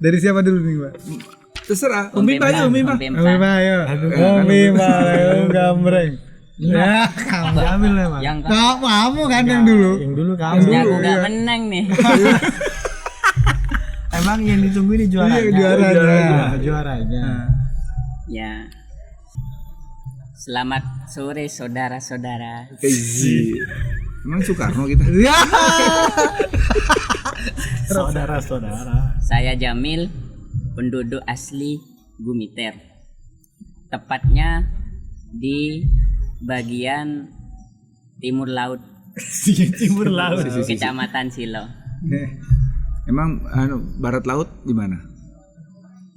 Dari siapa dulu nih, Mbak? Terserah. Umi Pak ayo. Umi Pak ayo. Umi Pak ayo gambreng. Ya, kamu ambil lah, Pak. Yang Kamu kan yang dulu. Yang dulu kamu. aku gak menang nih. Emang yang ditunggu ini juaranya. Iya, Juaranya. Ya. Selamat sore saudara-saudara. Emang Soekarno kita. Ya. Saudara-saudara. Saya Jamil, penduduk asli Gumiter. Tepatnya di bagian timur laut, Timur laut. Kecamatan Silo. Emang barat laut di mana?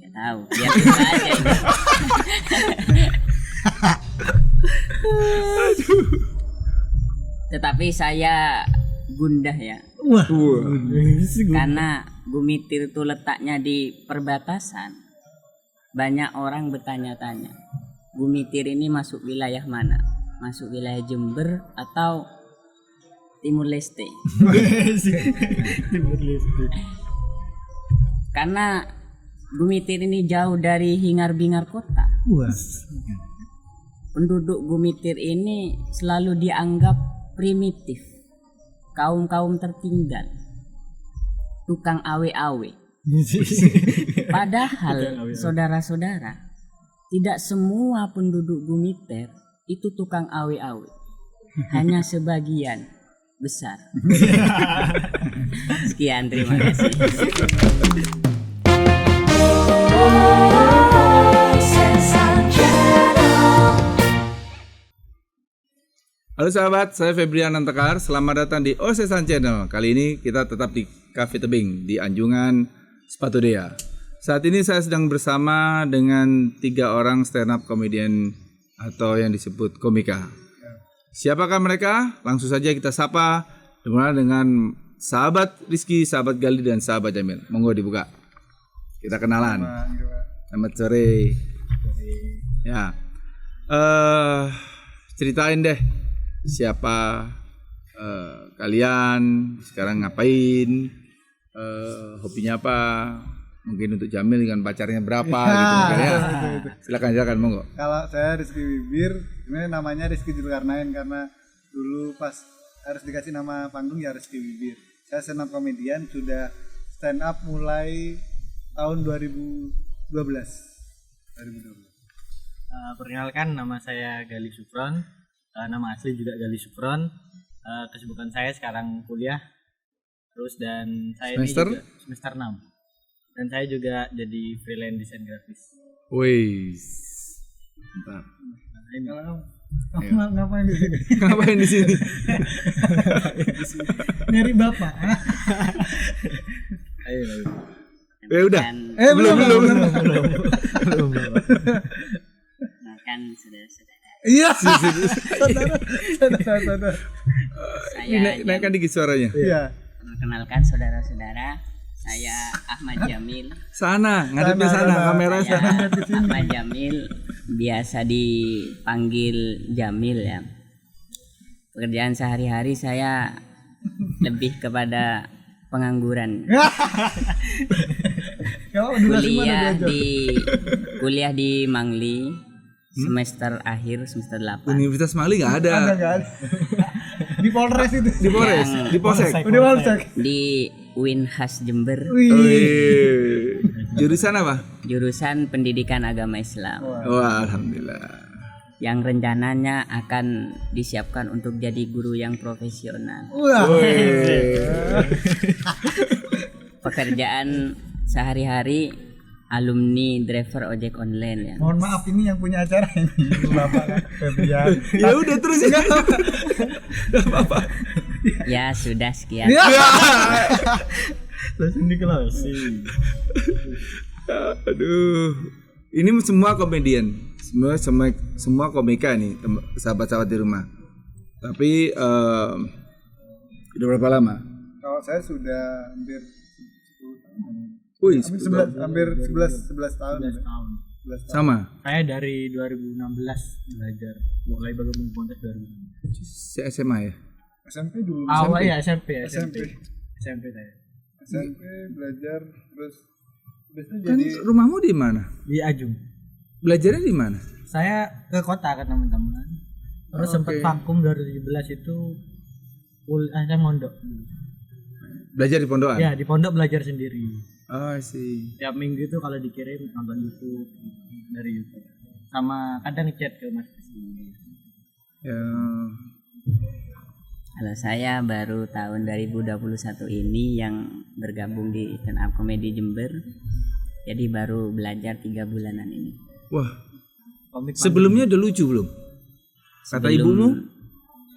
Ya tahu, biar kita aja ini. Tetapi saya gundah ya, Wah. karena Gumitir itu letaknya di perbatasan. Banyak orang bertanya-tanya, Gumitir ini masuk wilayah mana? Masuk wilayah Jember atau Timur Leste? Timur Leste. Karena Gumitir ini jauh dari hingar-bingar kota. Wah. Penduduk Gumitir ini selalu dianggap primitif, kaum-kaum tertinggal, tukang awe-awe. Padahal saudara-saudara, tidak semua penduduk Gumitir itu tukang awe-awe, hanya sebagian besar. Sekian, terima kasih. Halo sahabat, saya Febrian Antekar. Selamat datang di Osesan Channel. Kali ini kita tetap di Cafe Tebing di Anjungan Sepatu Dea. Saat ini saya sedang bersama dengan 3 orang stand up comedian atau yang disebut komika. Siapakah mereka? Langsung saja kita sapa. Dimulai dengan sahabat Rizky, sahabat Gali, dan sahabat Jamil. Monggo dibuka. Kita kenalan. Selamat sore. Ya. Ceritain deh. Siapa kalian sekarang ngapain, hobinya apa, mungkin untuk Jamil dengan pacarnya berapa gitu ya. Silakan monggo. Kalau saya Rizky Bibir, sebenarnya namanya Rizky Zulkarnain karena dulu pas harus dikasih nama panggung ya Rizky Bibir. Saya stand up comedian, sudah stand up mulai tahun 2012. Perkenalkan, nama saya Gali Supron. Nama asli juga Gali Supron. Kesibukan saya sekarang kuliah terus, dan saya Semester? ini juga semester 6. Dan saya juga jadi freelance desain grafis. Wih, mantap. Ini Kamu ngapain di sini? Ngapain di sini? Nyari bapak. ayo. Udah. Dan Belum. kan saudara-saudara, Iya. Saudara. saya Naikkan dikit suaranya. Iya. perkenalkan saudara-saudara, saya Ahmad Jamil. Sana, ngadepnya sana, kamera Saya sana. Ahmad Jamil, biasa dipanggil Jamil ya. Pekerjaan sehari-hari saya lebih kepada pengangguran. Kuliah di Mangli, semester akhir, semester 8. Universitas Mali nggak ada. Enggak ada. Di Polres itu. Di Polres, di Polsek. Udah Polsek. Di Winhas Jember, Wih. Jurusan apa? jurusan Pendidikan Agama Islam, Wah, alhamdulillah. yang rencananya akan disiapkan untuk jadi guru yang profesional. Wah. Pekerjaan sehari-hari alumni driver ojek online ya. Mohon maaf, ini yang punya acara ini Bapak Febrian. Ya udah terus ya. Apa-apa. Ya sudah sekian. Ya. Langsung di closing. Aduh. Ini semua komedian. Semua komika nih, sahabat-sahabat di rumah. Tapi udah berapa lama? Kalau saya sudah hampir 10 tahun. Wih, Hampir 11 tahun. 11 tahun. 11 tahun. sama. Saya dari 2016 belajar, mulai bergabung kontes 2016. Si SMA ya. SMP dulu. Awal ya SMP SMP. SMP saya. SMP belajar terus Biasanya Kan jadi rumahmu di mana? Di Ajung. Belajarnya di mana? Saya ke kota kan teman-teman. Terus sempat vakum 2017 itu saya mondok. Belajar di pondokan? Ya, di pondok belajar sendiri. Oh, sih. Tiap minggu itu kalau dikirim nonton YouTube dari YouTube. Sama kadang ngechat ke Mas Rizky. Ya. Kalau saya baru tahun 2021 ini yang bergabung di stand up comedy Jember. Jadi baru belajar 3 bulanan ini. Wah, Komik sebelumnya udah lucu belum? Kata Sebelum- ibumu?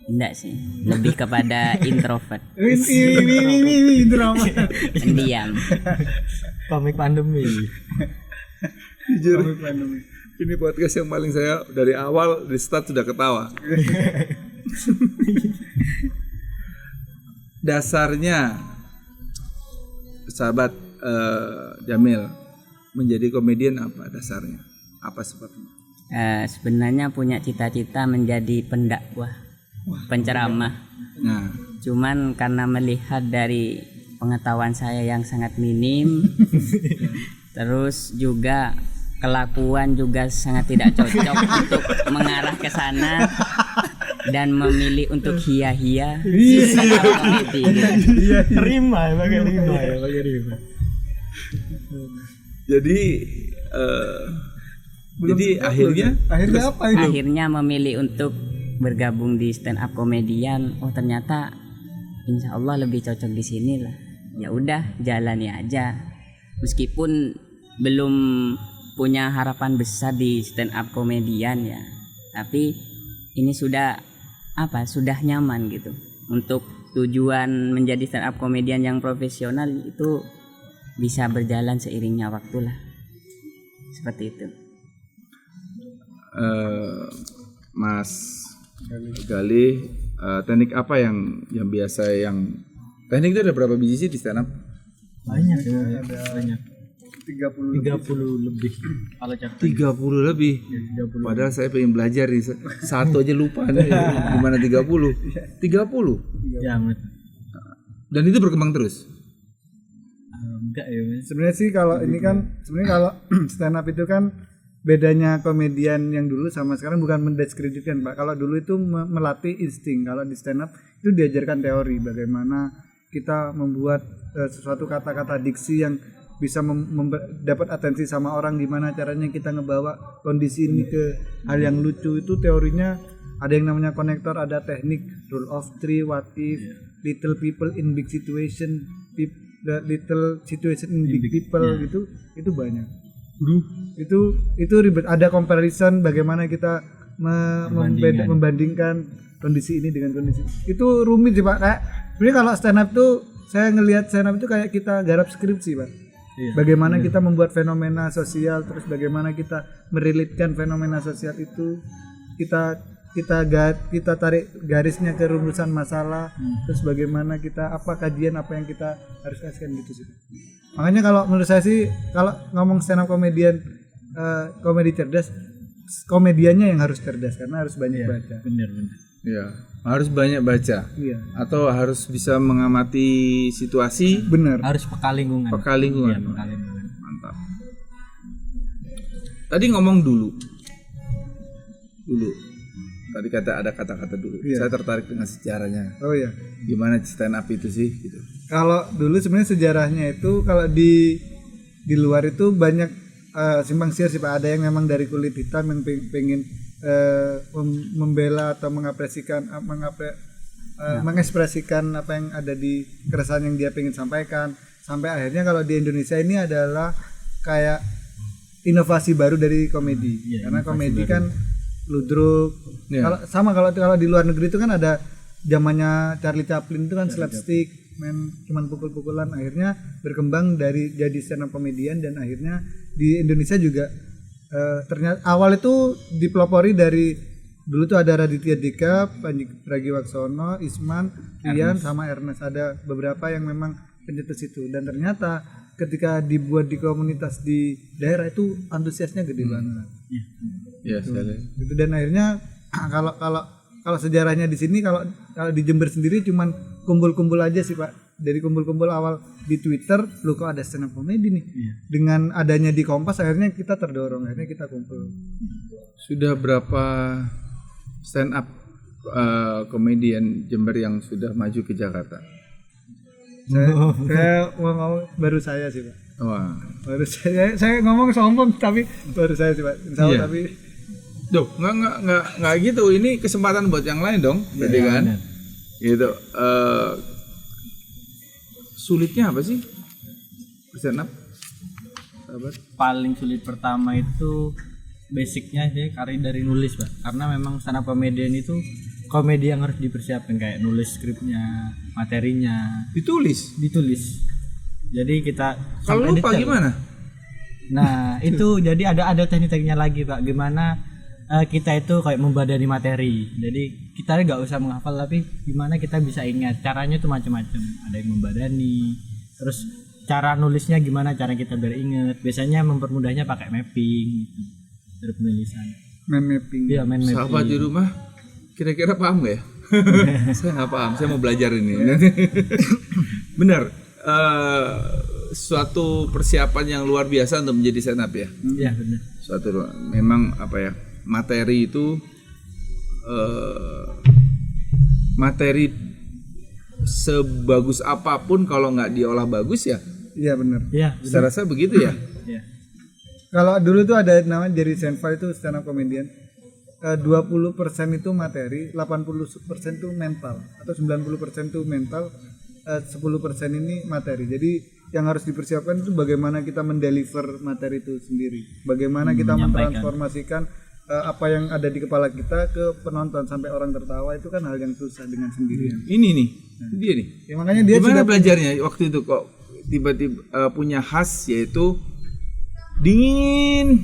Enggak sih, lebih kepada introvert, ini drama. pendiam. komik pandemi. Jujur, Komik pandemi. ini podcast yang paling saya dari awal di start sudah ketawa. Dasarnya sahabat Jamil menjadi komedian apa dasarnya? Apa sebabnya? Sebenarnya punya cita-cita menjadi pendakwah, penceramah. Nah, Cuman karena melihat dari pengetahuan saya yang sangat minim, terus juga kelakuan juga sangat tidak cocok untuk mengarah ke sana dan memilih untuk hia-hia komedi gitu. Rima pakai rima. jadi jadi akhirnya Akhirnya apa itu? Akhirnya memilih untuk bergabung di stand up komedian. Oh ternyata insya Allah lebih cocok di sini lah. Ya udah jalani aja. Meskipun belum punya harapan besar di stand up komedian ya, tapi ini sudah sudah nyaman gitu. Untuk tujuan menjadi stand up komedian yang profesional itu bisa berjalan seiringnya waktu lah. Seperti itu. Mas Gali, teknik apa yang biasa yang teknik itu ada berapa biji sih di stand up? Banyak ya, banyak. 30 30 lebih kalau chapter 30 lebih. 30. Padahal saya pengen belajar nih. Satu aja lupa nih. Gimana 30? 30. Ya, Mas. Dan itu berkembang terus. Enggak ya, Mas. Sebenarnya sih kalau ini kan sebenarnya kalau stand up itu kan bedanya komedian yang dulu sama sekarang bukan mendiskreditkan Pak. Kalau dulu itu melatih insting, kalau di stand up itu diajarkan teori bagaimana kita membuat sesuatu kata-kata diksi yang bisa dapat atensi sama orang, gimana caranya kita ngebawa kondisi ini ke hal yang lucu. Itu teorinya ada yang namanya konektor, ada teknik rule of three, what if, little people in big situation, the little situation in big people gitu, itu banyak. Itu ribet, ada comparison bagaimana kita membandingkan kondisi ini dengan kondisi itu rumit sih Pak. Kayak sebenarnya kalau stand up tuh saya ngelihat stand up itu kayak kita garap skripsi Pak. Bagaimana kita membuat fenomena sosial, terus bagaimana kita merilitkan fenomena sosial itu, kita tarik garisnya ke rumusan masalah, terus bagaimana kita kajian apa yang kita harus kasihkan gitu sih. Makanya kalau menurut saya sih kalau ngomong stand up komedian komedi cerdas, komediannya yang harus cerdas karena harus banyak baca. Bener. Ya, harus banyak baca. Iya. Atau harus bisa mengamati situasi, Benar. Harus peka lingkungan. peka lingkungan. Peka lingkungan. Mantap. Tadi ngomong dulu. Tadi ada kata-kata dulu. Iya. Saya tertarik dengan sejarahnya. Oh iya. Gimana stand up itu sih gitu. Kalau dulu sebenarnya sejarahnya itu kalau di luar itu banyak simpang siur sih Pak. Ada yang memang dari kulit hitam yang pengen membela atau mengekspresikan apa yang ada di keresahan yang dia pengen sampaikan. Sampai akhirnya kalau di Indonesia ini adalah kayak inovasi baru dari komedi. Karena komedi kan ludruk. Kalau di luar negeri itu kan ada zamannya Charlie Chaplin itu kan slapstick, main cuman pukul-pukulan, akhirnya berkembang dari jadi stand up komedian dan akhirnya di Indonesia juga ternyata awal itu dipelopori dari dulu tuh ada Raditya Dika, Panji Pragiwaksono, Isman, Rian sama Ernest, ada beberapa yang memang pencetus itu dan ternyata ketika dibuat di komunitas di daerah itu antusiasnya gede banget. Iya, sekali. Gitu dan akhirnya kalau sejarahnya di sini kalau di Jember sendiri cuman kumpul-kumpul aja sih Pak. dari kumpul-kumpul awal di Twitter, lu kok ada stand up comedy nih. Dengan adanya di Kompas akhirnya kita terdorong, akhirnya kita kumpul. Sudah berapa stand up komedian Jember yang sudah maju ke Jakarta? Saya mau ngomong baru saya sih, Pak. Wah. Baru saya ngomong sombong tapi baru saya sih, Pak. Insya Allah, Iya. tapi Duh, nggak gitu. Ini kesempatan buat yang lain dong, berarti kan? benar. Gitu. Sulitnya apa sih stand up? Sahabat? Paling sulit pertama itu basicnya sih dari nulis, Pak. Karena memang stand up comedian itu komedi yang harus dipersiapkan, kayak nulis skripnya, materinya, Ditulis. ditulis. Jadi kita Kalau sampai lupa detail. gimana? Nah, itu jadi ada teknik-tekniknya lagi, Pak. Gimana kita itu kayak membadani materi. Jadi kita nggak usah menghafal, tapi gimana kita bisa ingat. Caranya itu macam-macam. Ada yang membadani, terus cara nulisnya gimana cara kita biar ingat. Biasanya mempermudahnya pakai mapping gitu. Dari penulisan. main mapping. Iya, main mapping. Sahabat di rumah kira-kira paham gak ya? Saya nggak paham, saya mau belajar ini. Benar, suatu persiapan yang luar biasa untuk menjadi stand up ya. Iya, benar. Suatu memang apa ya, materi itu materi sebagus apapun kalau nggak diolah bagus ya. Iya benar. Iya, Saya rasa begitu ya. iya. Kalau dulu tuh ada namanya Jerry Seinfeld itu stand up comedian. 20% itu materi, 80% itu mental atau 90% itu mental, 10% ini materi. Jadi yang harus dipersiapkan itu bagaimana kita mendeliver materi itu sendiri. Bagaimana kita mentransformasikan apa yang ada di kepala kita ke penonton sampai orang tertawa, itu kan hal yang susah dengan sendirian. Ini nih, dia nih. Ya, makanya dia Gimana sudah belajarnya waktu itu kok tiba-tiba punya khas yaitu dingin,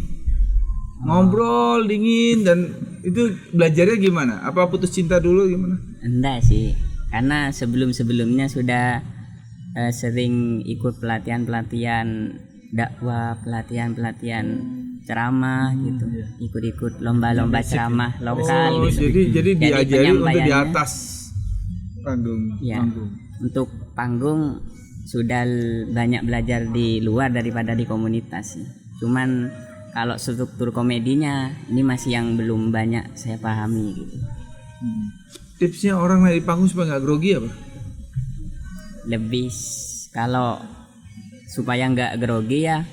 ngobrol dingin, dan itu belajarnya gimana? Apa putus cinta dulu gimana? Enggak sih, karena sebelum-sebelumnya sudah sering ikut pelatihan-pelatihan dakwah, pelatihan-pelatihan ceramah gitu, ikut-ikut lomba-lomba ceramah lokal gitu. Jadi diajari untuk di penyampaiannya, atas. panggung. ya, untuk panggung sudah banyak belajar di luar daripada di komunitas sih. Cuman kalau struktur komedinya ini masih yang belum banyak saya pahami gitu. Tipsnya orang naik di panggung supaya nggak grogi apa? Lebih kalau supaya nggak grogi ya,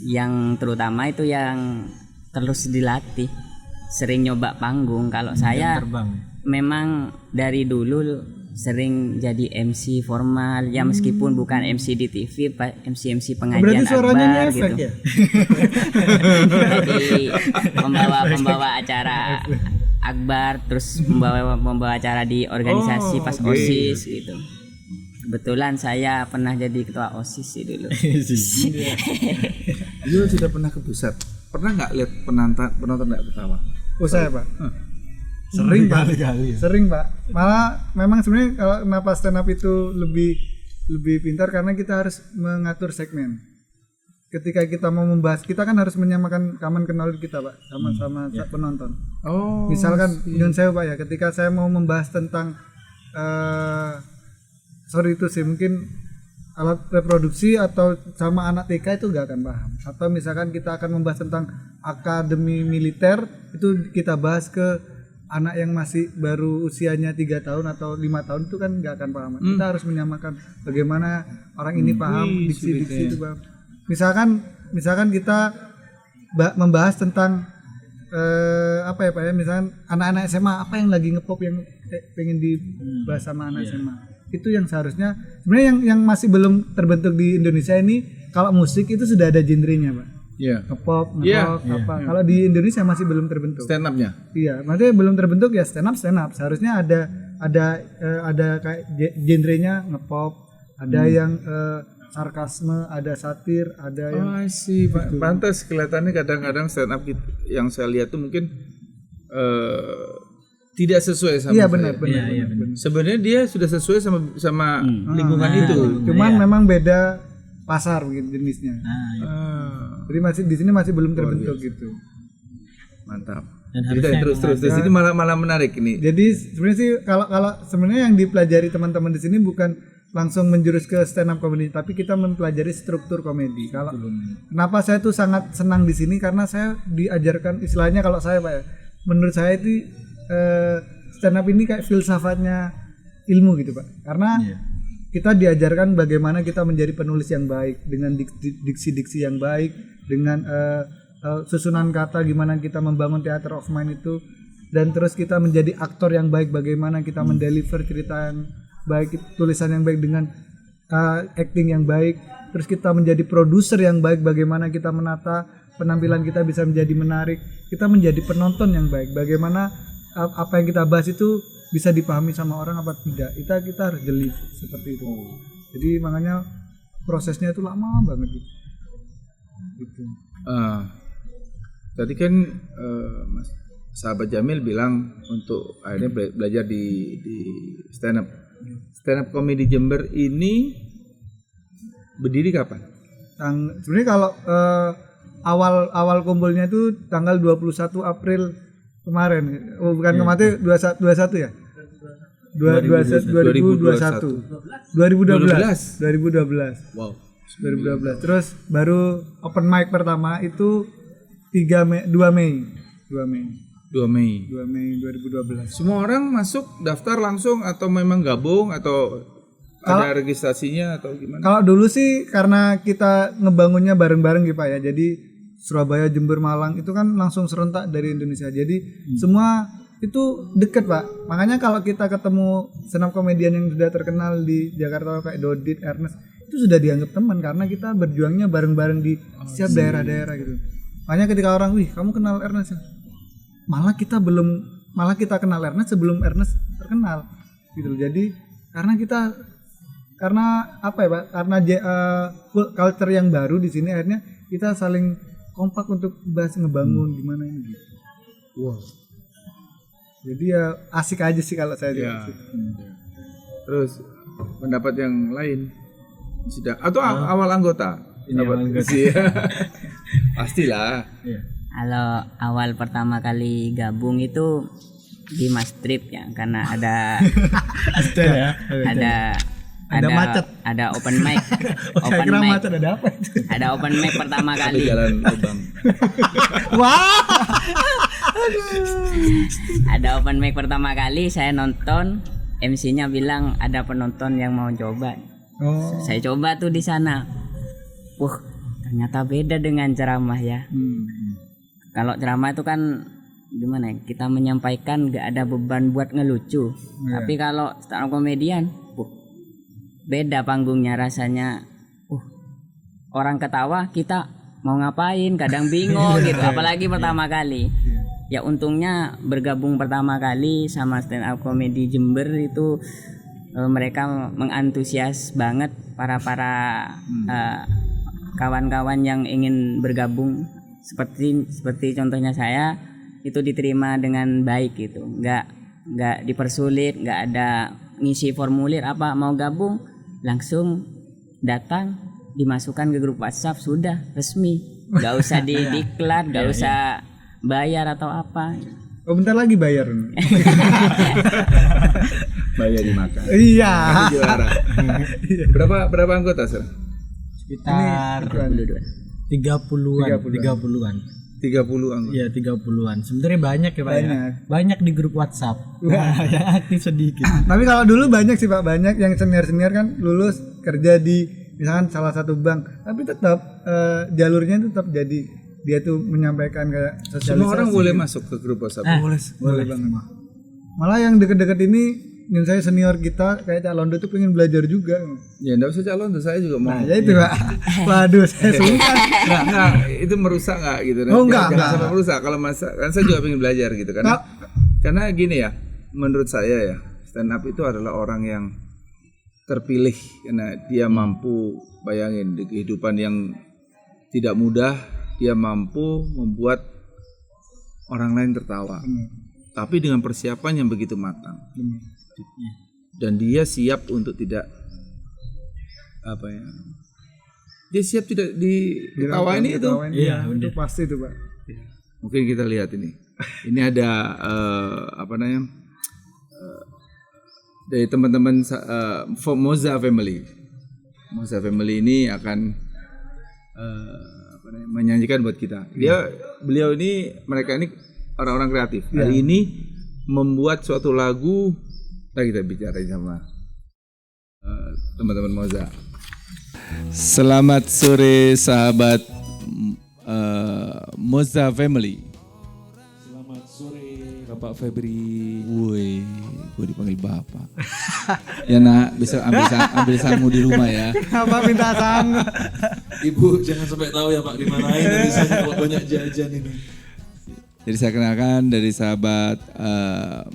yang terutama itu yang terus dilatih, sering nyoba panggung. Kalau saya Terbang. memang dari dulu sering jadi MC formal ya, meskipun bukan MC di TV, MC pengajian Berarti suaranya akbar efek gitu. ya? Jadi pembawa acara akbar, terus membawa acara di organisasi pas oke. OSIS gitu. Kebetulan saya pernah jadi ketua OSIS sih dulu. Lu sudah pernah ke pusat? Pernah nggak lihat penonton nggak ketawa? Oh saya Pak. Sering Pak. Kali-kali. Sering Pak. Malah memang sebenarnya kalau kenapa stand up itu lebih pintar karena kita harus mengatur segmen. Ketika kita mau membahas, kita kan harus menyamakan common knowledge kita Pak sama penonton. Oh. Misalkan dengan saya Pak ya, ketika saya mau membahas tentang sorry itu sih mungkin alat reproduksi atau sama anak TK itu nggak akan paham. Atau misalkan kita akan membahas tentang akademi militer, itu kita bahas ke anak yang masih baru usianya 3 tahun atau 5 tahun, itu kan nggak akan paham. Kita harus menyamakan bagaimana orang ini paham diksi-diksi itu paham. Misalkan kita membahas tentang apa ya Pak ya, misalkan anak-anak SMA apa yang lagi ngepop yang pengen dibahas sama anak SMA. Itu yang seharusnya sebenarnya yang masih belum terbentuk di Indonesia ini. Kalau musik itu sudah ada genrenya Pak. Iya. Ngepop, Iya, ngerock, apa. Kalau di Indonesia masih belum terbentuk. Stand up-nya. Iya, maksudnya belum terbentuk ya stand up. Seharusnya ada kayak genrenya ngepop, ada yang sarkasme, ada satir, ada yang Oh, sih, pantas kelihatannya kadang-kadang stand up yang saya lihat tuh mungkin tidak sesuai sama iya saya. benar. Sebenarnya dia sudah sesuai sama lingkungan itu. Cuman memang beda pasar begitu jenisnya. Nah, iya. Jadi masih di sini masih belum terbentuk gitu. Mantap. Dan Jadi harusnya terus di sini malah menarik ini. Jadi sebenarnya sih kalau sebenarnya yang dipelajari teman-teman di sini bukan langsung menjurus ke stand up comedy, tapi kita mempelajari struktur komedi. Kalau kenapa saya tuh sangat senang di sini karena saya diajarkan istilahnya, kalau saya Pak ya, menurut saya itu stand up ini kayak filsafatnya ilmu gitu Pak. Karena kita diajarkan bagaimana kita menjadi penulis yang baik dengan diksi-diksi yang baik, dengan susunan kata, gimana kita membangun theater of mind itu, dan terus kita menjadi aktor yang baik, bagaimana kita mendeliver cerita yang baik, tulisan yang baik dengan acting yang baik, terus kita menjadi produser yang baik, bagaimana kita menata penampilan kita bisa menjadi menarik, kita menjadi penonton yang baik, bagaimana apa yang kita bahas itu bisa dipahami sama orang apa tidak, kita harus jeli seperti itu. Jadi makanya prosesnya itu lama banget gitu. Tadi kan Mas sahabat Jamil bilang untuk akhirnya belajar di stand up comedy Jember ini berdiri kapan? Sebenarnya kalau awal kumpulnya itu tanggal 21 April kemarin. Oh bukan kemarin, 21 ya? 2012. Wow. 2012. Terus baru open mic pertama itu 2 Mei 2012. Semua orang masuk daftar langsung atau memang gabung atau ada registrasinya atau gimana? Kalau dulu sih karena kita ngebangunnya bareng-bareng gitu Pak ya. Jadi Surabaya, Jember, Malang itu kan langsung serentak dari Indonesia. Jadi semua itu deket Pak. Makanya kalau kita ketemu stand up komedian yang sudah terkenal di Jakarta kayak Dodit, Ernest, itu sudah dianggap teman karena kita berjuangnya bareng-bareng di setiap daerah-daerah gitu. Makanya ketika orang, "Wih, kamu kenal Ernest ya?" Malah kita kenal Ernest sebelum Ernest terkenal gitu. Jadi karena apa ya Pak, karena culture yang baru di sini, akhirnya kita saling kompak untuk bahas ngebangun gimana ini gitu. Wow. Jadi ya asik aja sih kalau saya Ya. Terus pendapat yang lain sudah atau awal anggota? Sih. Pastilah. Kalau awal pertama kali gabung itu di Mas Trip ya, karena ada macet. ada open mic. Saya kira macet ada apa itu? Ada open mic pertama kali. Jalan lubang. Wah. Ada open mic pertama kali, saya nonton, MC-nya bilang ada penonton yang mau coba. Saya coba tuh di sana. Wah, ternyata beda dengan ceramah ya. Kalau ceramah itu kan gimana ya, kita menyampaikan gak ada beban buat ngelucu. Tapi kalau stand up komedian, beda panggungnya rasanya. Orang ketawa, kita mau ngapain, kadang bingung gitu, apalagi pertama kali. Ya untungnya bergabung pertama kali sama stand up comedy Jember itu mereka mengantusias banget para kawan-kawan yang ingin bergabung, seperti contohnya saya itu diterima dengan baik gitu, nggak dipersulit, nggak ada ngisi formulir apa, mau gabung langsung datang, dimasukkan ke grup WhatsApp, sudah resmi, nggak usah diklat, nggak usah bayar atau apa. Oh bentar lagi bayar. Bayar dimakan. Iya. Juara. Berapa anggota sir? Sekitar 30-an. 30 anggota. Iya, 30-an. Sebenarnya banyak ya Pak. Banyak di grup WhatsApp. Yang aktif sedikit. Tapi kalau dulu banyak sih Pak, banyak yang senior kan lulus kerja di misalkan salah satu bank, tapi tetap jalurnya tetap jadi dia tuh menyampaikan kayak sosialisasi. Semua orang boleh masuk ke grup WhatsApp. Boleh banget. Malah yang deket-deket ini yang saya senior kita kayak Cak Londo tuh pengen belajar juga. Ya enggak usah calon tuh, saya juga mau. Nah, ya itu Pak. Waduh, saya sungkan. Enggak, itu merusak enggak gitu. Oh, enggak. Sampai merusak kalau masa kan saya juga pengen belajar gitu kan. Karena gini ya, menurut saya ya, stand up itu adalah orang yang terpilih karena dia mampu, bayangin di kehidupan yang tidak mudah, dia mampu membuat orang lain tertawa. Tapi dengan persiapan yang begitu matang. Dan dia siap untuk tidak dia siap tidak ditawain itu. Iya, itu pasti itu Pak. Mungkin kita lihat ini ada dari teman-teman Moza Family. Moza Family ini akan menyanyikan buat kita. Beliau ini, mereka ini orang-orang kreatif. Hari ini membuat suatu lagu. Kita bicara sama teman-teman Moza. Selamat sore sahabat Moza Family. Selamat sore Bapak Febri. Woi, gue dipanggil Bapak. Ya nak, bisa ambil sangu di rumah ya. Kenapa minta sangu? Ibu jangan sampai tahu ya Pak dimarahin nanti saya kalau banyak jajan ini. Jadi saya kenalkan dari sahabat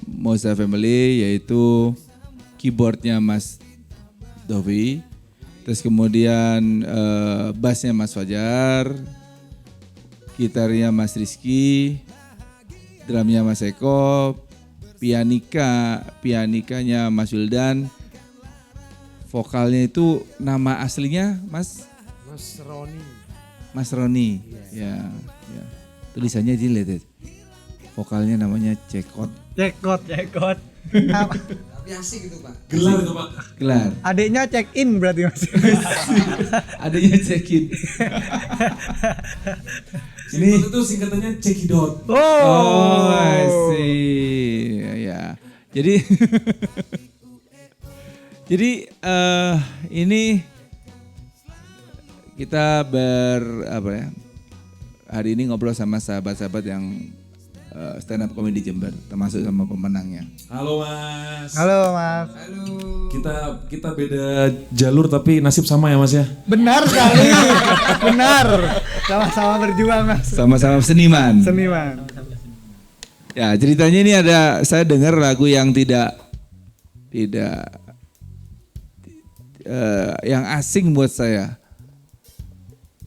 Moza Family, yaitu keyboardnya Mas Dovi, terus kemudian bassnya Mas Fajar, gitarnya Mas Rizky, drumnya Mas Eko, pianikanya Mas Wildan, vokalnya itu nama aslinya Mas Roni. Mas Roni. Ya. Tulisannya dilihat. Vokalnya namanya Cekot. Cekot. Tapi asik gitu Pak. Gelar itu Pak. Gelar. Adiknya check in berarti Mas. Adanya cekin. Ini itu singkatannya Cekidot. Oh, I see. Ya. Jadi ini kita hari ini ngobrol sama sahabat-sahabat yang stand up comedy Jember, termasuk sama pemenangnya. Halo Mas. Halo Mas. Kita beda jalur tapi nasib sama ya Mas ya. Benar sekali. Benar. Sama-sama berjuang Mas. Sama-sama seniman. Seniman. Ya, ceritanya ini saya dengar lagu yang tidak yang asing buat saya.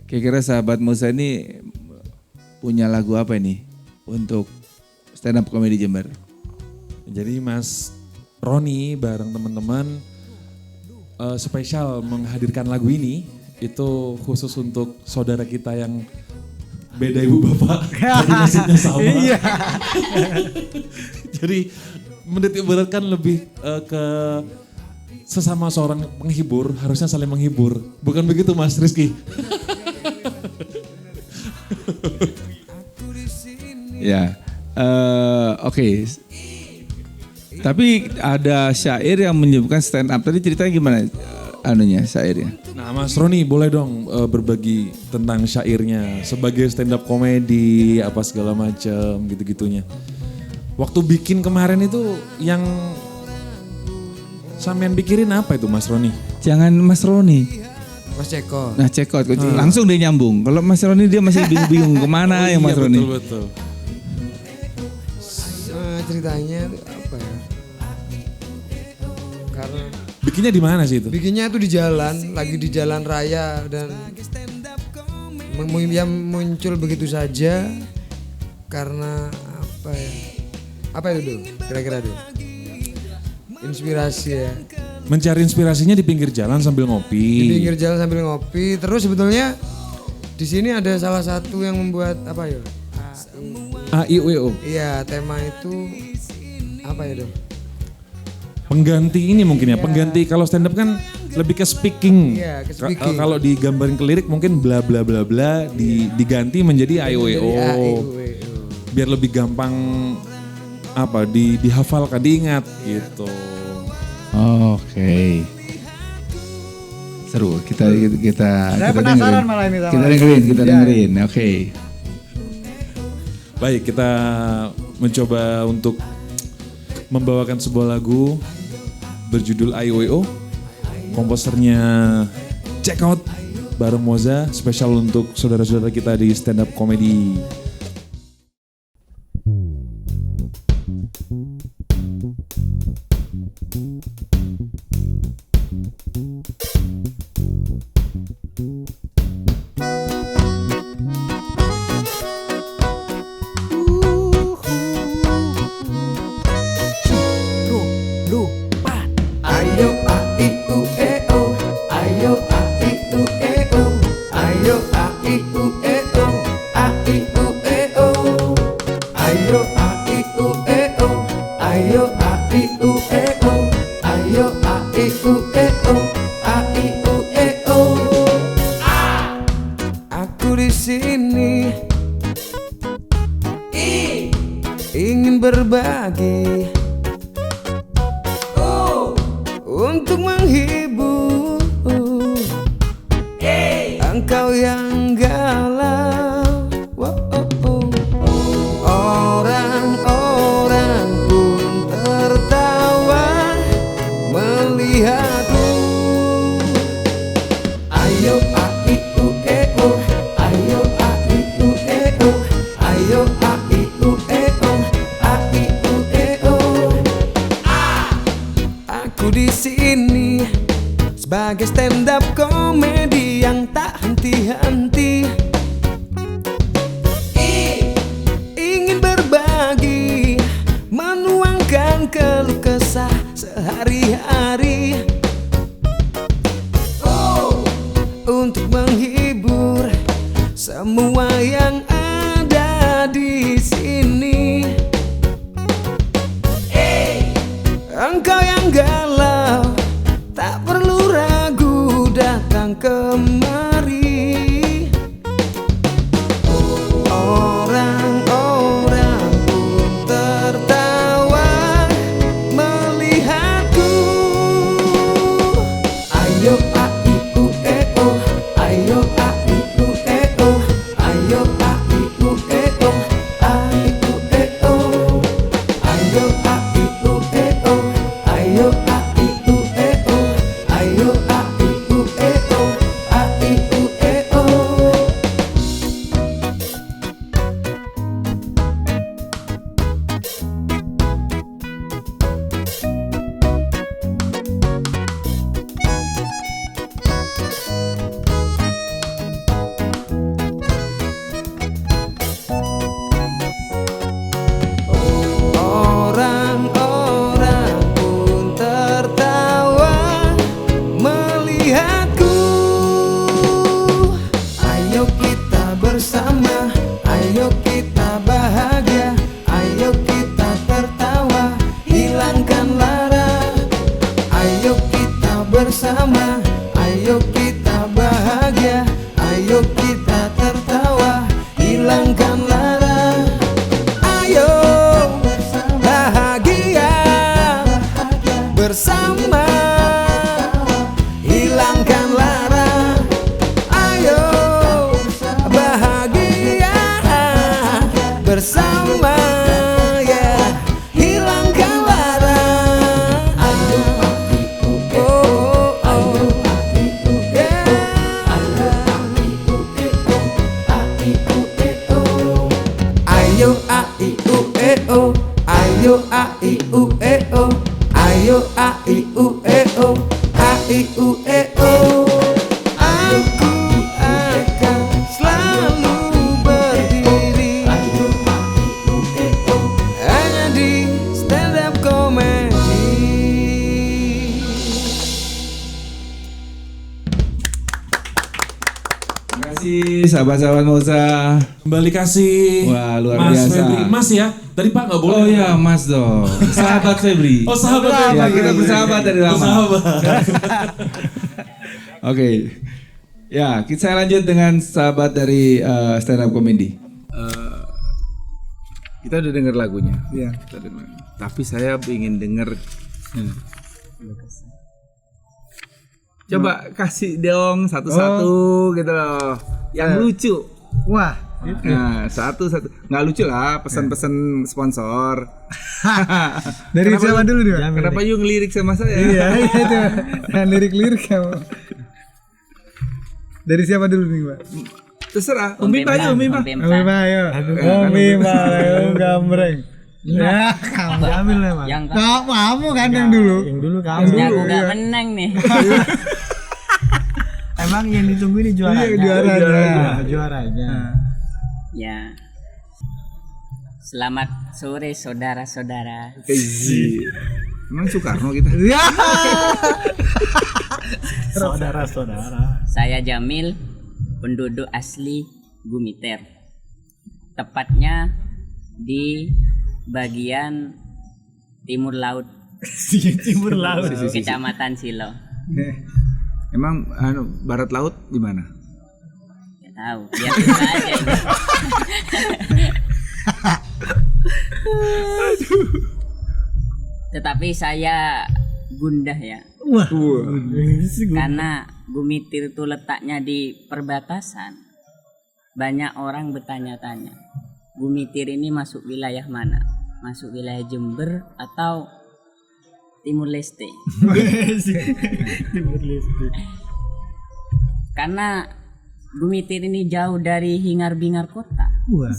Kira-kira sahabat Moza ini punya lagu apa ini untuk stand up comedy Jember? Jadi Mas Roni bareng teman-teman spesial menghadirkan lagu ini itu khusus untuk saudara kita yang beda ibu bapak, tapi nasibnya sama. Iya. Jadi menitik beratkan lebih ke sesama seorang penghibur harusnya saling menghibur, bukan begitu Mas Rizky? Ya, oke. Tapi ada syair yang menyebutkan stand up. Tadi ceritanya gimana syairnya? Nah Mas Roni boleh dong berbagi tentang syairnya sebagai stand up komedi apa segala macam gitu-gitunya. Waktu bikin kemarin itu yang sampean pikirin apa itu Mas Roni? Jangan Mas Roni. Mas Ceko. Nah Cekot, langsung dia nyambung. Kalau Mas Roni dia masih bingung-bingung kemana yang Mas Roni. Betul. Ceritanya itu apa ya? Karena Bikinnya di mana sih itu? bikinnya itu di jalan, lagi di jalan raya dan yang muncul begitu saja karena apa ya? Apa itu dulu? Kira-kira dulu. Inspirasi ya. Mencari inspirasinya di pinggir jalan sambil ngopi. Di pinggir jalan sambil ngopi. Terus sebetulnya di sini ada salah satu yang membuat apa ya? AIWO. Iya, tema itu apa ya dong? Pengganti ini mungkin ya. Pengganti kalau stand up kan lebih ke speaking. Iya, ke speaking. Kalau digambarin ke lirik mungkin bla bla bla bla diganti menjadi AIWO. Biar lebih gampang dihafalkan, diingat gitu. Oke. Seru. Kita Saya penasaran malah ini sama. kita dengerin. Oke. Baik, kita mencoba untuk membawakan sebuah lagu berjudul AIWO. Komposernya Check Out bareng Moza, spesial untuk saudara-saudara kita di stand up comedy. Ayo a i u e o, ayo a i u e o, ayo a i u e o, a i u e berbagi, untuk menghibur engkau yang galau. Orang-orang pun tertawa melihatmu. Ayo ai u e o, ayo ai u e o, ayo ai u e o, ai u e o. Aku di sini sebagai stand up komedi yang tak henti-henti, ingin berbagi, menuangkan keluh kesah sehari-hari, untuk menghibur semua yang ada di sini. Engkau yang galau, tak perlu ragu datang kemari. Orang-orang pun tertawa melihatku. Ayo ai u e o, ayo ai u e o, ayo ai u e o, ai u e o, ayo ai u e o, ayo ai u e o, ayo ai u e o, ai u e o. Orang-orang pun tertawa melihatku. Ayo kita bersama, ayo kita bahagia, ayo kita tertawa, hilangkan lara. Ayo kita bersama, ayo kita bahagia, ayo kita tertawa, hilangkan lara. Ayo bahagia bersama, hilangkan lara. Ayo bahagia bersama, ya, hilangkan lara. Ayo ayo ai u e o, ayo ai u e o, ayo ai u e o, ai u e o. Aku akan selalu berdiri hanya di stand up comedy. Terima kasih sahabat-sahabat Moza. Kembali kasih. Wah, luar Mas biasa. Febri. Mas ya. Tadi Pak nggak boleh. Oh iya, Mas dong. Sahabat Febri. Oh sahabat Febri. Ya, kita bersahabat dari lama. Bersahabat. Oke. Ya, saya lanjut dengan sahabat dari stand up comedy. Kita udah denger lagunya. Iya. Kita denger. Tapi saya ingin denger. Coba kasih dong satu-satu gitu loh. Yang lucu. Wah, Nah, satu-satu. Nggak lucu lah, pesan-pesan sponsor. dari Kenapa siapa lu- dulu nih, Pak? Kenapa you ngelirik sama saya? Iya, itu. Nah, lirik-lirik kamu. Dari siapa dulu nih, Pak? Terserah. Umi Pak aja, Umi Pak. Umi Pak, ayo. Umi Pak, ayo gambreng. Ya, kamu Ambil lah Mas. Yang kamu kan yang dulu. Yang dulu kamu. harusnya aku gak menang nih. Emang yang ditunggu ini juaranya. Iya, juaranya. Iya, juaranya. Ya. Selamat sore saudara-saudara. Emang Soekarno kita. Ya. Saudara-saudara. Saya Jamil, penduduk asli Gumiter. Tepatnya di bagian timur laut, Timur laut. Kecamatan Silo. Emang barat laut di mana? Gak tahu, biar kita aja. Tapi saya gundah ya, Wah. karena Gumitir itu letaknya di perbatasan. Banyak orang bertanya-tanya, Gumitir ini masuk wilayah mana? Masuk wilayah Jember atau Timur Leste? Karena Gumitir ini jauh dari hingar-bingar kota. Wah.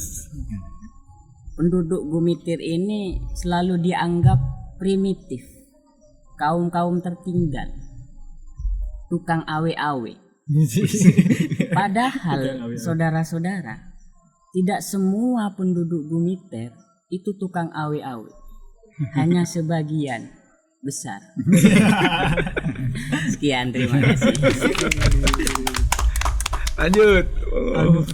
Penduduk Gumitir ini selalu dianggap primitif, kaum-kaum tertinggal, tukang awe-awe. Padahal saudara-saudara, tidak semua penduduk Gumitir itu tukang awe-awe, hanya sebagian besar. Sekian, terima kasih. Lanjut. Aduh.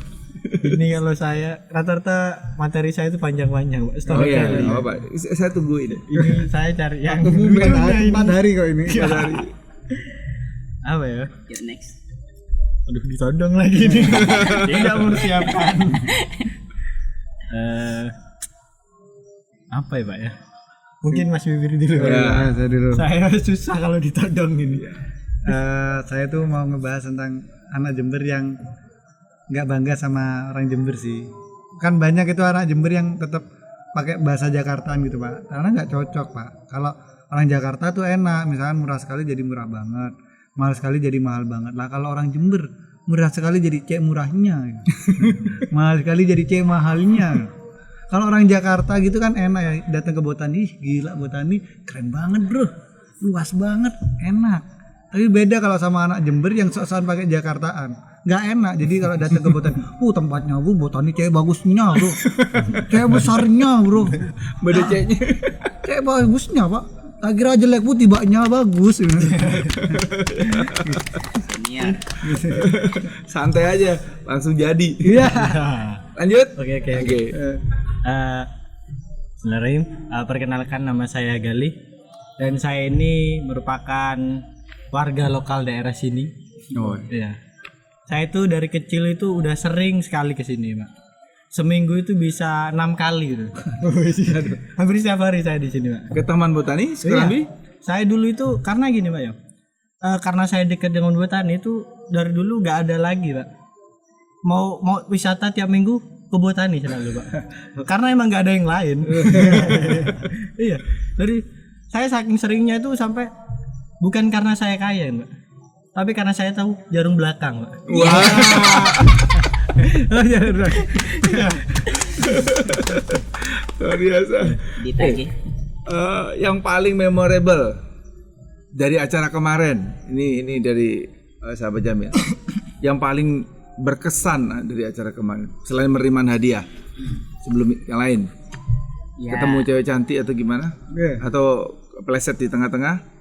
Ini kalau saya rata-rata materi saya itu panjang-panjang, Pak. Oh iya, Storytelling. nggak apa-apa. Saya tunggu ini. Ini saya cari yang 4 hari kok ini. 4 hari. apa ya? Yuk next. Aduh, ditodong lagi nih. Tidak mempersiapkan. Apa ya, Pak ya? Mungkin Mas Bibir dulu. Ya, saya dulu. Saya susah kalau ditodong ini. Saya tuh mau ngebahas tentang anak Jember yang nggak bangga sama orang Jember sih. Kan banyak itu anak Jember yang tetap pakai bahasa Jakartaan gitu, Pak. Karena nggak cocok, Pak. Kalau orang Jakarta tuh enak, misalkan murah sekali jadi murah banget, mahal sekali jadi mahal banget. Lah kalau orang Jember murah sekali jadi cek murahnya, mahal sekali jadi cek mahalnya. Kalau orang Jakarta gitu kan enak ya, datang ke Botani, gila Botani keren banget bro, luas banget, enak. Tapi beda kalau sama anak Jember yang sok-sokan pakai Jakartaan, nggak enak. Jadi kalau datang ke Botani, tempatnya bu Botani cewek bagusnya bro, cewek besarnya bro, Beda ceknya. cewek bagusnya pak. Tak kira jelek bu tibanya bagus. Senior. Santai aja, langsung jadi. Iya. Lanjut. Oke. Bismillahirrahmanirrahim. Perkenalkan, nama saya Gali dan saya ini merupakan warga lokal daerah sini. Oh, Iya. Saya itu dari kecil itu udah sering sekali ke sini, Pak. Seminggu itu bisa 6 kali gitu. Hampir setiap hari saya di sini, Pak. ke Taman Botani sekarang Bi? Saya dulu itu karena gini, Pak ya. Karena saya dekat dengan Botani itu dari dulu nggak ada lagi, Pak. Mau wisata tiap minggu ke Botani selalu, Pak. Karena emang nggak ada yang lain. Iya. Dari saya saking seringnya itu sampai bukan karena saya kaya, Mbak. Tapi karena saya tahu jarum belakang, Pak. Wah. Oh, jarum belakang. Iya. Luar biasa. Ditagih. Yang paling memorable dari acara kemarin, ini dari sahabat Jamil. Yang paling berkesan dari acara kemarin selain penerimaan hadiah sebelum yang lain, Ya, ketemu cewek cantik atau gimana, Iya. atau pleset di tengah-tengah?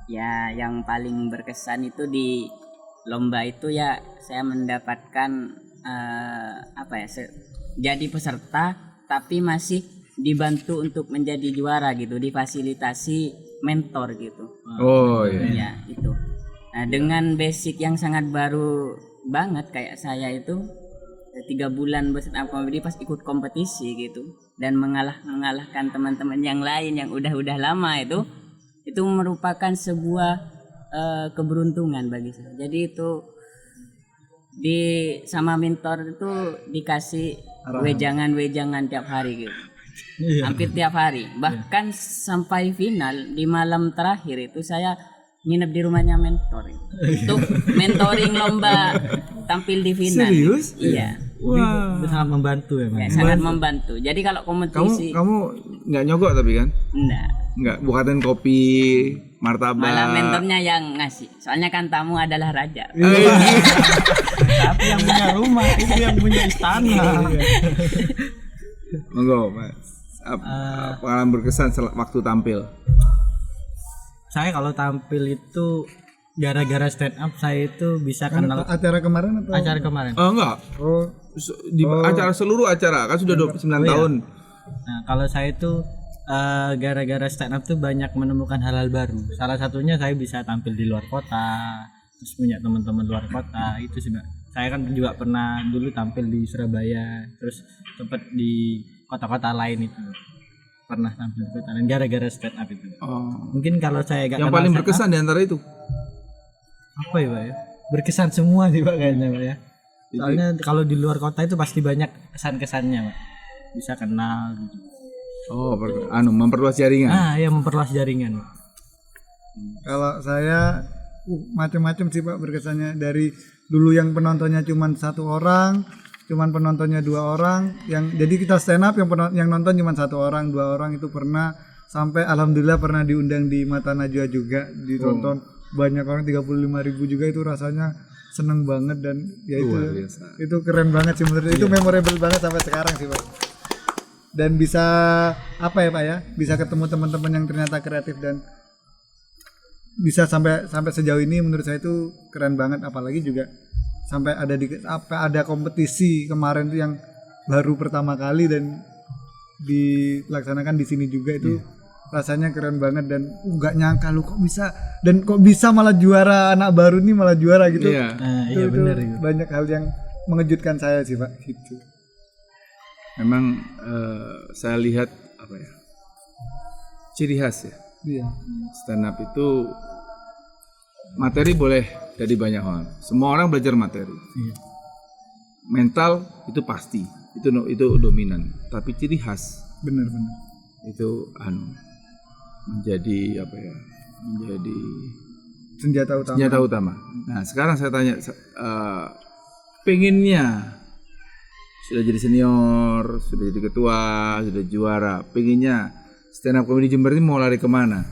ya yang paling berkesan itu di lomba itu ya saya mendapatkan jadi peserta tapi masih dibantu untuk menjadi juara gitu, difasilitasi mentor gitu. Oh iya. Ya itu. Nah dengan basic yang sangat baru banget kayak saya itu 3 bulan bersenam komedi pas ikut kompetisi gitu dan mengalahkan teman-teman yang lain yang udah lama itu merupakan sebuah keberuntungan bagi saya. Jadi itu sama mentor itu dikasih wejangan tiap hari gitu. Hampir tiap hari. Bahkan sampai final di malam terakhir itu saya nginep di rumahnya mentor untuk mentoring lomba tampil di final. Serius? Iya. Wah. Itu sangat membantu ya, Mas. Ya, sangat membantu. Jadi kalau kompetisi Kamu nggak nyogok tapi kan? enggak. Nggak, bukatin kopi, martabak. Malah mentornya yang ngasih. Soalnya kan tamu adalah raja. Tapi yang punya rumah itu yang punya istana. Monggo, Mas. Pengalaman berkesan waktu tampil. Saya kalau tampil itu gara-gara stand up saya itu bisa kenal Acara kemarin atau? acara kemarin. Oh enggak. Oh, Di acara seluruh acara kan sudah 29 tahun. Nah, kalau saya itu gara-gara stand up tuh banyak menemukan hal-hal baru. Salah satunya saya bisa tampil di luar kota, terus punya teman-teman luar kota. Itu sih, Mbak. Saya kan juga pernah dulu tampil di Surabaya, terus sempat di kota-kota lain itu. pernah tampil di Kota Lain gara-gara stand up itu. Oh. Mungkin kalau saya gak Yang kenal paling stand berkesan di antara itu? up, apa ya Pak ya? Berkesan semua sih Pak kayaknya Pak ya. Soalnya kalau di luar kota itu pasti banyak kesan-kesannya Pak. Bisa kenal gitu. Oh, memperluas jaringan. Ya memperluas jaringan Pak. Kalau saya macam-macam sih Pak berkesannya. Dari dulu yang penontonnya cuma 1 orang, cuman penontonnya 2 orang, yang jadi kita stand up yang nonton cuma 1 orang, 2 orang itu pernah, sampai alhamdulillah pernah diundang di Mata Najwa juga, ditonton banyak orang 35.000 juga, itu rasanya seneng banget. Dan ya itu keren banget sih menurut itu memorable banget sampai sekarang sih Pak. Dan bisa apa ya Pak ya, bisa ketemu teman-teman yang ternyata kreatif dan bisa sampai sejauh ini, menurut saya itu keren banget. Apalagi juga sampai ada kompetisi kemarin tuh yang baru pertama kali dan dilaksanakan di sini juga, itu rasanya keren banget. Dan nggak nyangka lu kok bisa malah juara, anak baru nih malah juara gitu. Iya benar itu. Banyak hal yang mengejutkan saya sih Pak gitu. Memang saya lihat apa ya, ciri khas ya. Iya. Stand up itu materi boleh dari banyak hal. Semua orang belajar materi. Iya. Mental itu pasti, itu dominan. Tapi ciri khas Benar. itu menjadi apa ya? Menjadi Senjata utama. Nah, sekarang saya tanya, pengennya sudah jadi senior, sudah jadi ketua, sudah juara, pengennya stand up comedy Jember ini mau lari kemana?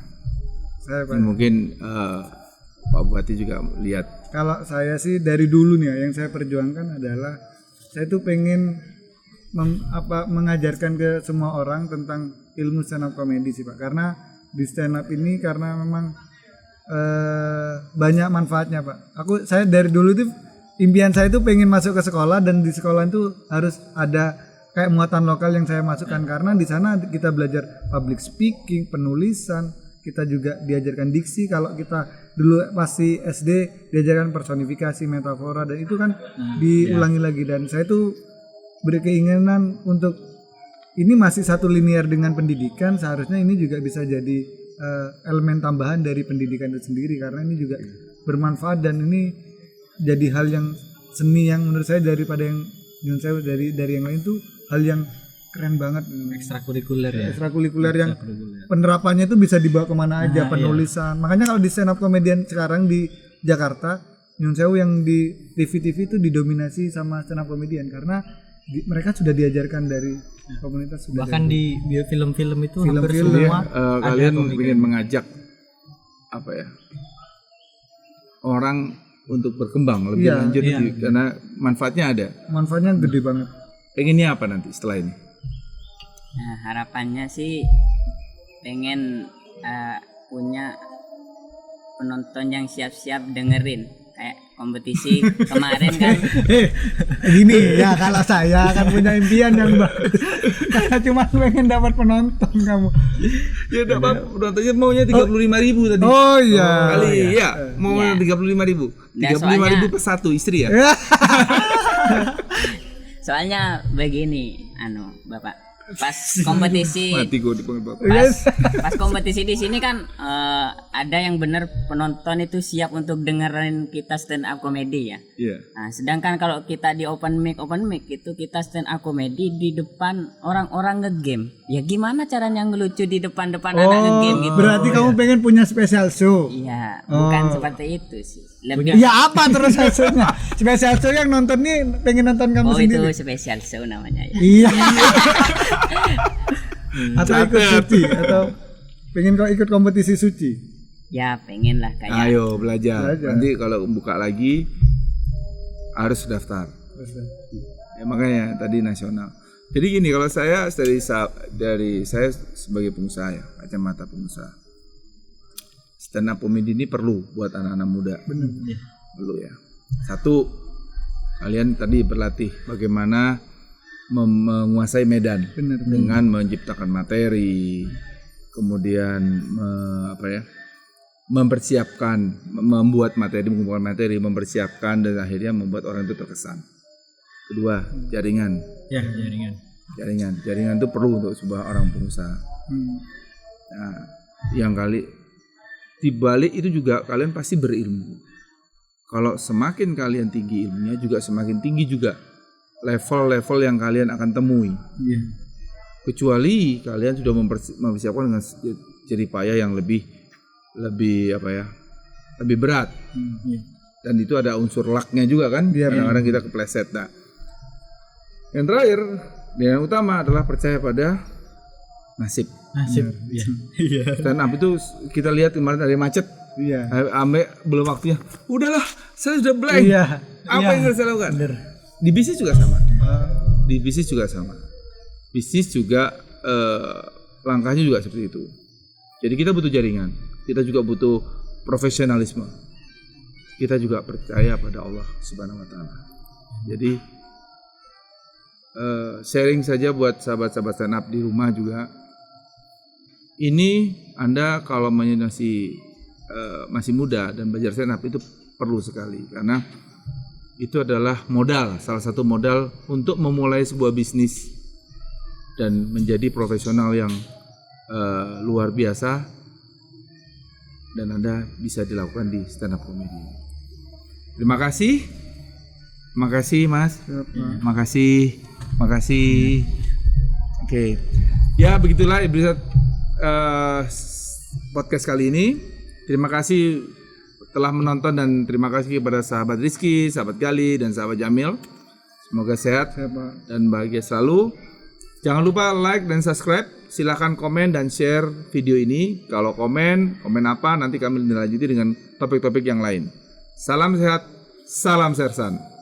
Saya Pak, Mungkin Pak Bupati juga lihat. kalau saya sih dari dulu nih ya, yang saya perjuangkan adalah saya tuh pengen mengajarkan ke semua orang tentang ilmu stand up comedy sih Pak. Karena di stand up ini karena memang banyak manfaatnya Pak. Saya dari dulu tuh impian saya tuh pengen masuk ke sekolah, dan di sekolah itu harus ada kayak muatan lokal yang saya masukkan, karena di sana kita belajar public speaking, penulisan, kita juga diajarkan diksi. Kalau kita dulu pasti SD diajarkan personifikasi, metafora, dan itu kan diulangi lagi. Dan saya tuh berkeinginan untuk ini masih satu linear dengan pendidikan, seharusnya ini juga bisa jadi elemen tambahan dari pendidikan itu sendiri, karena ini juga bermanfaat dan ini jadi hal yang seni yang menurut saya daripada yang dari yang lain tuh hal yang keren banget. Ekstrakurikuler ya. Ekstrakurikuler yang penerapannya itu bisa dibawa kemana aja, penulisan. Makanya kalau di stand up comedian sekarang di Jakarta, Nyun Sewu yang di TV-TV itu didominasi sama stand up comedian, karena mereka sudah diajarkan dari komunitas. Bahkan di film-film itu hampir Film-film, semua Kalian ingin mengajak apa ya, orang untuk berkembang lebih lanjut karena manfaatnya ada. Manfaatnya gede banget. Pengennya apa nanti setelah ini? Nah, harapannya sih pengen punya penonton yang siap-siap dengerin, kayak kompetisi kemarin kan. Gini ya, kalau saya kan punya impian yang bagus. Karena cuma pengen dapat penonton kamu. Ya udah Pak, penontonnya maunya 35.000 tadi. Oh iya. Kali ya, mau 35.000. 35.000 per satu istri ya. Soalnya begini, Bapak, pas kompetisi Mati gue dipanggil Bapak. pas kompetisi di sini kan ada yang benar penonton itu siap untuk dengerin kita stand up comedy ya. Iya. Nah, sedangkan kalau kita di open mic itu kita stand up comedy di depan orang-orang ngegame. Ya gimana caranya ngelucu di depan-depan anak ngegame gitu. Berarti kamu pengen punya special show. Iya, bukan seperti itu sih. Lebih Ya apa terus hasilnya? Special show yang nonton nih pengen nonton kamu sendiri. itu special show namanya ya. Iya. Atau ikut suci, atau pengen kau ikut kompetisi suci. Ya pengen lah kayak. Ayo belajar. Nanti kalau buka lagi harus daftar. Ya makanya tadi nasional. Jadi gini, kalau saya dari saya sebagai pengusaha ya, kacamata pengusaha, stand up comedy ini perlu buat anak-anak muda. Benar. Perlu ya. Satu, kalian tadi berlatih bagaimana menguasai medan. Benar. Dengan menciptakan materi, kemudian mempersiapkan, membuat materi, mengumpulkan materi, mempersiapkan, dan akhirnya membuat orang itu terkesan. Kedua, jaringan. Ya, jaringan. Jaringan itu perlu untuk sebuah orang pengusaha. Nah, yang kali di balik itu juga kalian pasti berilmu. Kalau semakin kalian tinggi ilmunya, juga semakin tinggi juga level-level yang kalian akan temui. Kecuali kalian sudah mempersiapkan dengan jeripaya yang lebih berat. Dan itu ada unsur lucknya juga kan. Kadang-kadang kita kepleset. Nah, yang terakhir, yang utama adalah percaya pada nasib. Stand up itu kita lihat kemarin ada macet. Belum waktunya. Udahlah, saya sudah blank. Apa yang harus saya lakukan? Di bisnis juga sama. Bisnis juga langkahnya juga seperti itu. Jadi kita butuh jaringan. Kita juga butuh profesionalisme. Kita juga percaya pada Allah Subhanahu wa taala. Jadi sharing saja buat sahabat-sahabat stand up di rumah juga. Ini Anda kalau masih muda dan belajar stand up itu perlu sekali, karena itu adalah modal, salah satu modal untuk memulai sebuah bisnis dan menjadi profesional yang luar biasa, dan Anda bisa dilakukan di stand up comedy. Terima kasih Mas. Makasih. Oke. Ya, begitulah episode podcast kali ini. Terima kasih telah menonton dan terima kasih kepada sahabat Rizky, sahabat Gali, dan sahabat Jamil. Semoga sehat dan bahagia selalu. Jangan lupa like dan subscribe. Silahkan komen dan share video ini. Kalau komen apa nanti kami lanjuti dengan topik-topik yang lain. Salam sehat, salam sersan.